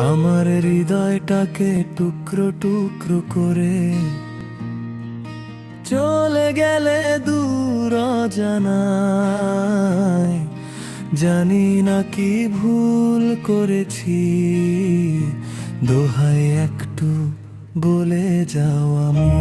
আমার হৃদয়টাকে টুকরো টুকরো করে চলে গেলে দূর অজানায়। জানি না কি ভুল করেছি, দোহাই একটু বলে যাও আমি।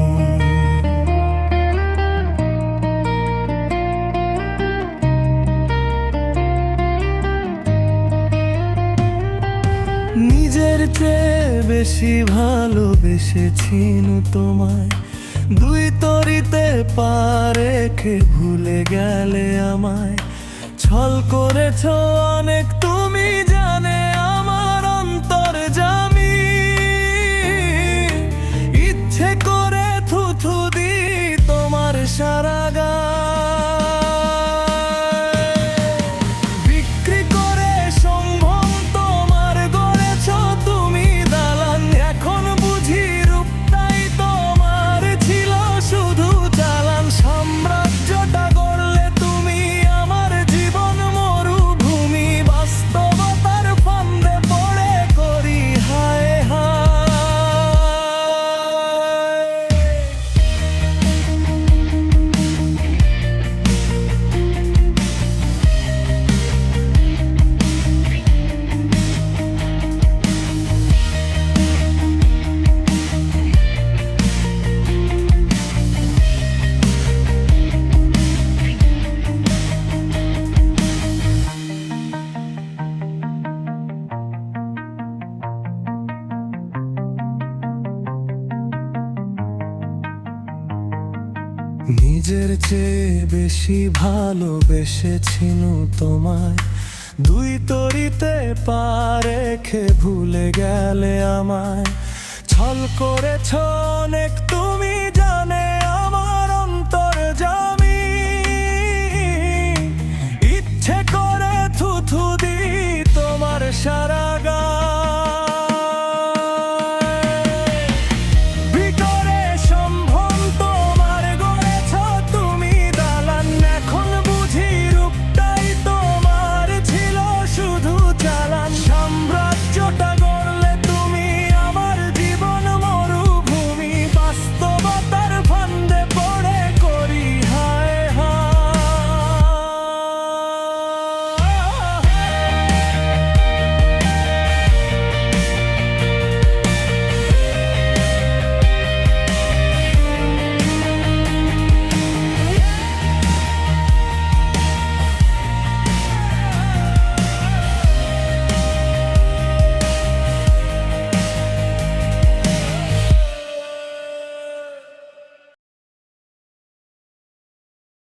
নিজের চেয়ে বেশি ভালোবেসেছি তোমায়, দুই তরিতে পা রেখে ভুলে গেলে আমায়। ছল করেছ অনেক তুমি, জানে আমার অন্তর্যামী। ইচ্ছে করে থুথু দি তোমার সারা নিজের চেয়ে বেশি ভালোবেসেছি তোমায়, দুই তরিতে পা রেখে ভুলে গেলে আমায়। ছল করেছ অনেক তুমি,